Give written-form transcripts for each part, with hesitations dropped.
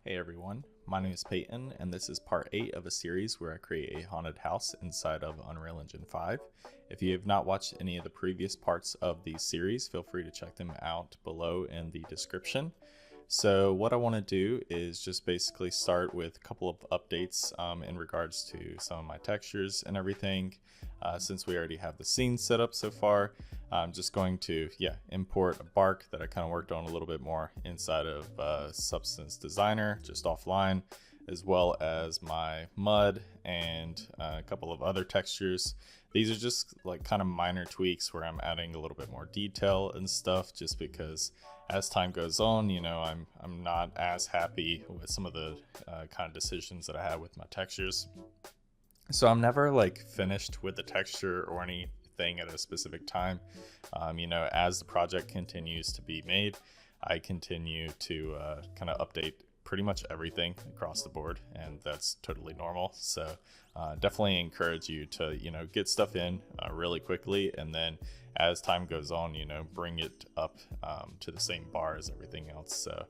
Hey everyone, my name is Peyton, and this is part 8 of a series where I create a haunted house inside of Unreal Engine 5. If you have not watched any of the previous parts of the series, feel free to check them out below in the description. So what I want to do is just basically start with a couple of updates in regards to some of my textures and everything. Since we already have the scene set up so far, I'm just going to import a bark that I kind of worked on a little bit more inside of Substance Designer, just offline, as well as my mud and a couple of other textures. These are just like kind of minor tweaks where I'm adding a little bit more detail and stuff, just because as time goes on, you know, I'm not as happy with some of the kind of decisions that I have with my textures. So I'm never like finished with the texture or anything at a specific time. You know, as the project continues to be made, I continue to kind of update pretty much everything across the board, and that's totally normal. So definitely encourage you to, you know, get stuff in really quickly, and then as time goes on, you know, bring it up to the same bar as everything else. So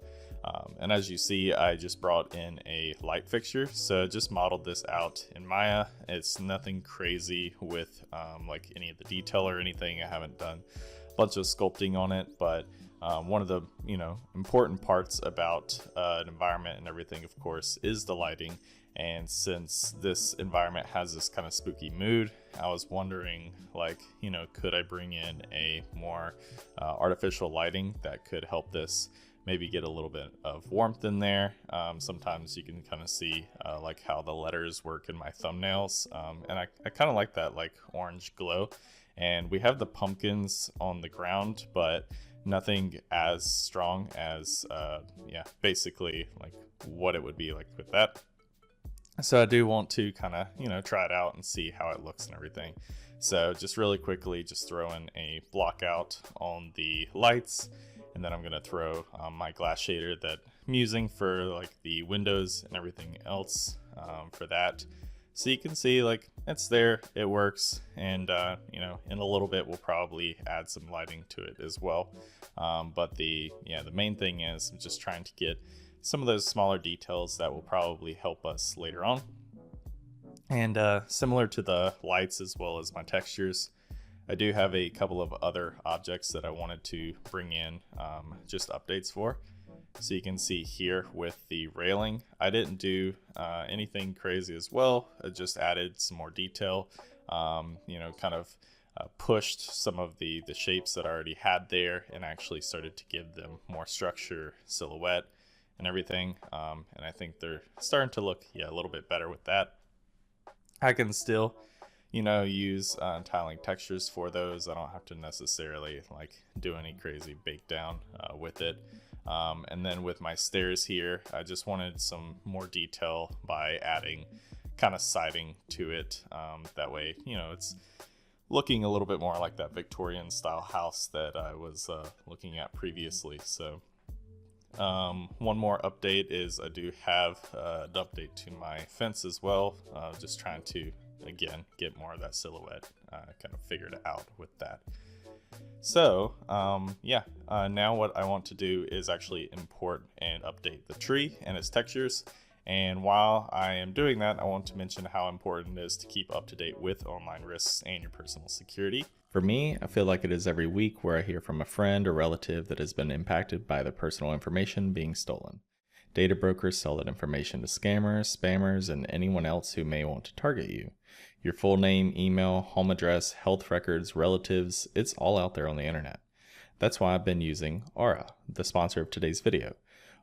and as you see, I just brought in a light fixture, so just modeled this out in Maya. It's nothing crazy with like any of the detail or anything. I haven't done a bunch of sculpting on it, but one of the, you know, important parts about an environment and everything, of course, is the lighting. And since this environment has this kind of spooky mood, I was wondering, like, you know, could I bring in a more artificial lighting that could help this maybe get a little bit of warmth in there. Sometimes you can kind of see like how the letters work in my thumbnails, and I kind of like that like orange glow. And we have the pumpkins on the ground, but nothing as strong as basically like what it would be like with that. So I do want to kind of, you know, try it out and see how it looks and everything. So just really quickly, just throw in a block out on the lights, and then I'm going to throw my glass shader that I'm using for like the windows and everything else for that. So you can see like it's there, it works, and you know, in a little bit we'll probably add some lighting to it as well. But the main thing is I'm just trying to get some of those smaller details that will probably help us later on. And similar to the lights as well as my textures, I do have a couple of other objects that I wanted to bring in just updates for. So you can see here with the railing, I didn't do anything crazy as well. I just added some more detail, you know, kind of pushed some of the shapes that I already had there and actually started to give them more structure, silhouette, and everything. And I think they're starting to look a little bit better with that. I can still, you know, use tiling textures for those. I don't have to necessarily like do any crazy bake down with it. And then with my stairs here, I just wanted some more detail by adding kind of siding to it. That way, you know, it's looking a little bit more like that Victorian style house that I was looking at previously. So one more update is I do have an update to my fence as well. Just trying to, again, get more of that silhouette kind of figured out with that. So now what I want to do is actually import and update the tree and its textures. And while I am doing that, I want to mention how important it is to keep up to date with online risks and your personal security. For me, I feel like it is every week where I hear from a friend or relative that has been impacted by their personal information being stolen. Data brokers sell that information to scammers, spammers, and anyone else who may want to target you. Your full name, email, home address, health records, relatives, it's all out there on the internet. That's why I've been using Aura, the sponsor of today's video.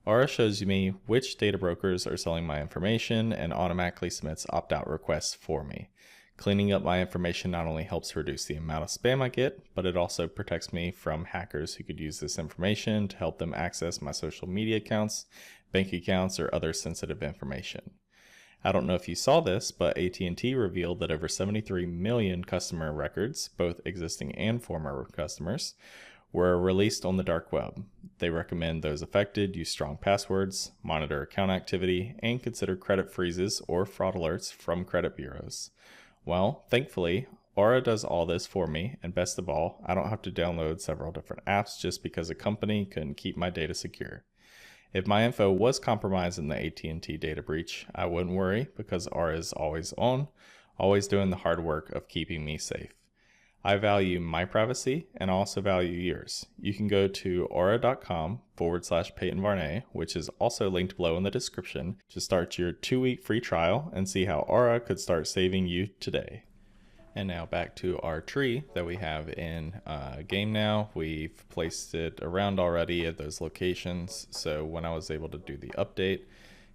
Aura shows me which data brokers are selling my information and automatically submits opt-out requests for me. Cleaning up my information not only helps reduce the amount of spam I get, but it also protects me from hackers who could use this information to help them access my social media accounts, bank accounts, or other sensitive information. I don't know if you saw this, but AT&T revealed that over 73 million customer records, both existing and former customers, were released on the dark web. They recommend those affected use strong passwords, monitor account activity, and consider credit freezes or fraud alerts from credit bureaus. Well, thankfully, Aura does all this for me, and best of all, I don't have to download several different apps just because a company couldn't keep my data secure. If my info was compromised in the AT&T data breach, I wouldn't worry because Aura is always on, always doing the hard work of keeping me safe. I value my privacy and also value yours. You can go to aura.com/Peyton Varney, which is also linked below in the description, to start your 2-week free trial and see how Aura could start saving you today. And now back to our tree that we have in game now. We've placed it around already at those locations. So when I was able to do the update,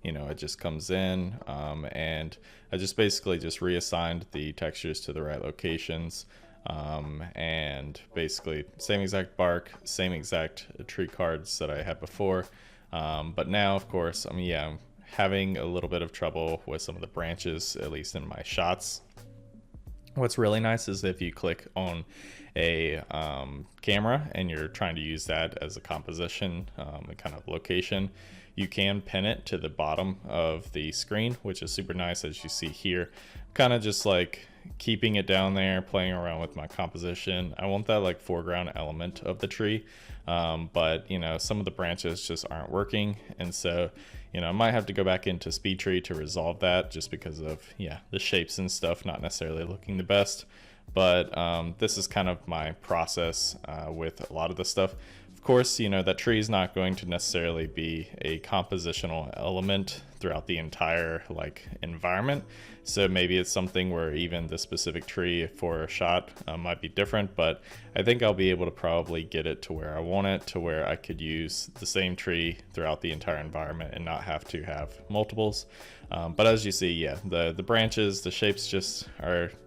it just comes in and I just basically just reassigned the textures to the right locations. And basically same exact bark, same exact tree cards that I had before. But now, of course, I'm having a little bit of trouble with some of the branches, at least in my shots. What's really nice is if you click on a camera and you're trying to use that as a composition kind of location, you can pin it to the bottom of the screen, which is super nice. As you see here, kind of just like keeping it down there, playing around with my composition. I want that like foreground element of the tree, but some of the branches just aren't working, and so I might have to go back into SpeedTree to resolve that, just because of the shapes and stuff not necessarily looking the best. But this is kind of my process with a lot of this stuff. Of course, that tree is not going to necessarily be a compositional element throughout the entire environment. So maybe it's something where even the specific tree for a shot might be different, but I think I'll be able to probably get it to where I want it, to where I could use the same tree throughout the entire environment and not have to have multiples. But as you see, the branches, the shapes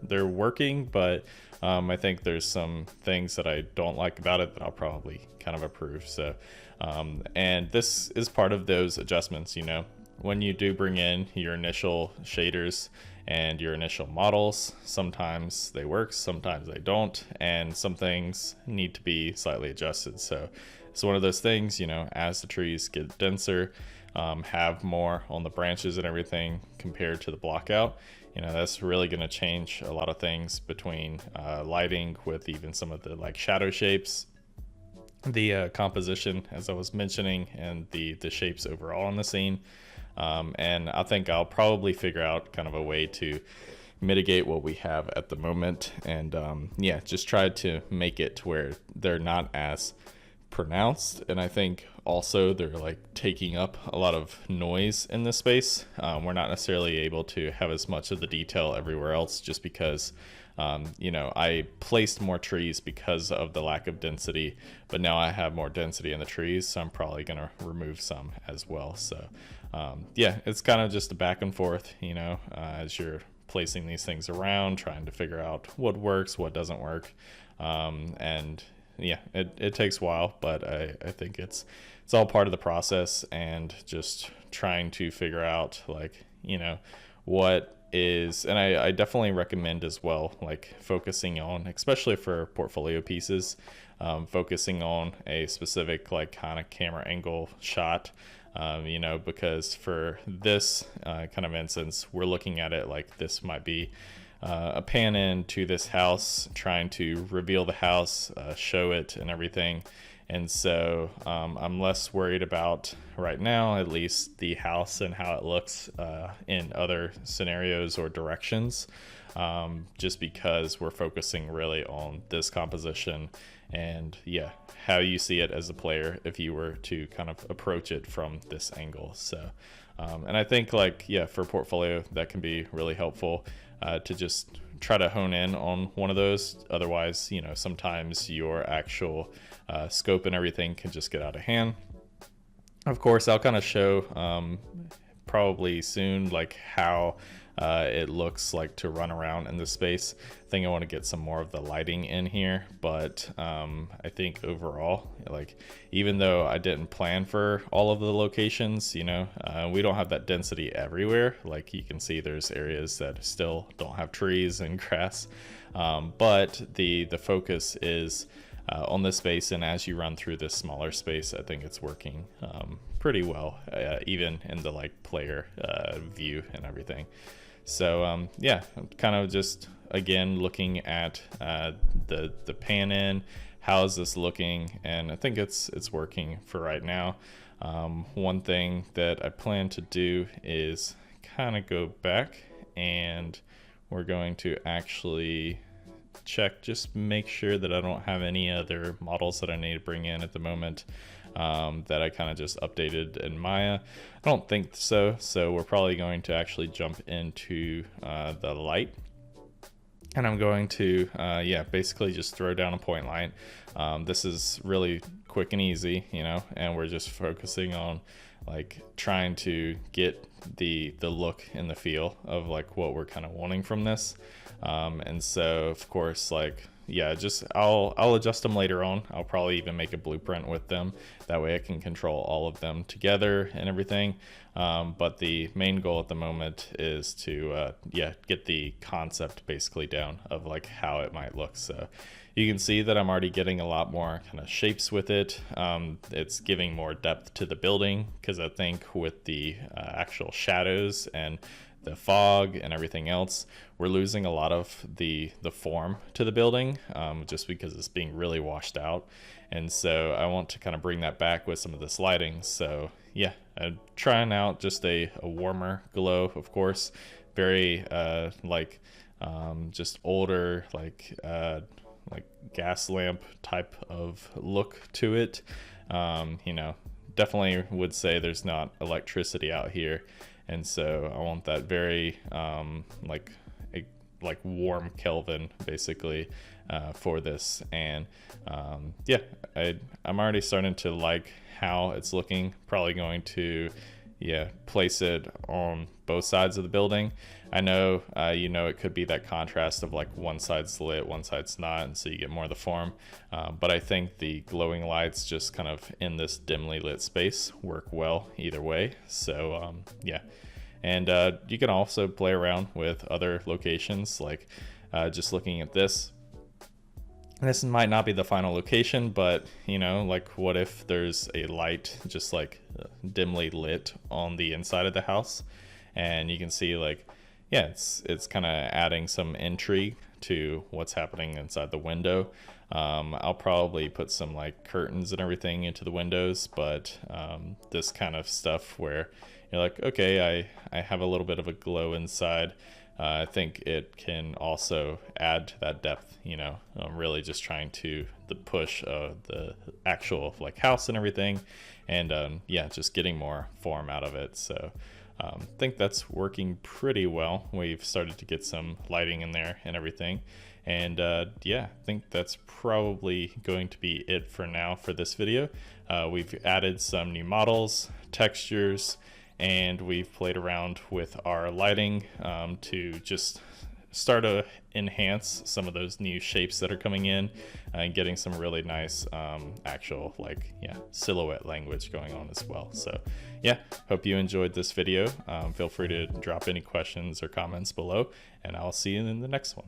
they're working, but I think there's some things that I don't like about it that I'll probably kind of approve. So, and this is part of those adjustments, when you do bring in your initial shaders and your initial models, sometimes they work, sometimes they don't, and some things need to be slightly adjusted. So it's one of those things, as the trees get denser, have more on the branches and everything compared to the block out, that's really going to change a lot of things between lighting, with even some of the shadow shapes, the composition, as I was mentioning, and the shapes overall in the scene. And I think I'll probably figure out kind of a way to mitigate what we have at the moment, and just try to make it to where they're not as pronounced. And I think also they're taking up a lot of noise in this space. We're not necessarily able to have as much of the detail everywhere else, just because I placed more trees because of the lack of density, but now I have more density in the trees, so I'm probably going to remove some as well. So it's kind of just a back and forth, as you're placing these things around, trying to figure out what works, what doesn't work. It takes a while, but I think it's all part of the process, and just trying to figure out what is, and I definitely recommend as well, focusing on, especially for portfolio pieces, focusing on a specific kind of camera angle shot, because for this kind of instance, we're looking at it this might be a pan in to this house, trying to reveal the house, show it and everything. And so I'm less worried about, right now at least, the house and how it looks in other scenarios or directions, just because we're focusing really on this composition and how you see it as a player if you were to kind of approach it from this angle. So and I think for portfolio, that can be really helpful to just try to hone in on one of those. Otherwise, sometimes your actual scope and everything can just get out of hand. Of course, I'll kind of show probably soon how it looks like to run around in this space. I think I want to get some more of the lighting in here, but I think overall, even though I didn't plan for all of the locations, we don't have that density everywhere. You can see, there's areas that still don't have trees and grass, but the focus is on this space, and as you run through this smaller space, I think it's working pretty well, even in the player view and everything. So I'm kind of just again looking at the pan in, how is this looking, and I think it's working for right now. One thing that I plan to do is kind of go back, and we're going to actually check, just make sure that I don't have any other models that I need to bring in at the moment, that I kind of just updated in Maya. I don't think so, so we're probably going to actually jump into the light, and I'm going to basically just throw down a point light. This is really quick and easy, you know, and we're just focusing on like trying to get the look and the feel of like what we're kind of wanting from this. And so of course, like, yeah, just I'll adjust them later on. I'll probably even make a blueprint with them. That way I can control all of them together and everything. But the main goal at the moment is to get the concept basically down of like how it might look. So you can see that I'm already getting a lot more kind of shapes with it. It's giving more depth to the building, because I think with the actual shadows and the fog and everything else, we're losing a lot of the form to the building, just because it's being really washed out. And so I want to kind of bring that back with some of this lighting. So yeah, I'm trying out just a warmer glow, of course, very just older, like gas lamp type of look to it. You know, definitely would say there's not electricity out here, and so I want that very like warm Kelvin basically for this. And I'm already starting to like how it's looking. Probably going to place it on both sides of the building. I know it could be that contrast of like one side's lit, one side's not, and so you get more of the form. But I think the glowing lights just kind of in this dimly lit space work well either way. So and you can also play around with other locations, like just looking at this. This might not be the final location, but you know, like what if there's a light just like dimly lit on the inside of the house, and you can see like, yeah, it's kind of adding some intrigue to what's happening inside the window. I'll probably put some like curtains and everything into the windows, but this kind of stuff where you're like, okay, I have a little bit of a glow inside. I think it can also add to that depth, you know. I'm really just trying to push the actual like house and everything, and just getting more form out of it. So I think that's working pretty well. We've started to get some lighting in there and everything, and I think that's probably going to be it for now for this video. We've added some new models, textures, and we've played around with our lighting to just start to enhance some of those new shapes that are coming in, and getting some really nice actual silhouette language going on as well. So yeah, hope you enjoyed this video. Feel free to drop any questions or comments below, and I'll see you in the next one.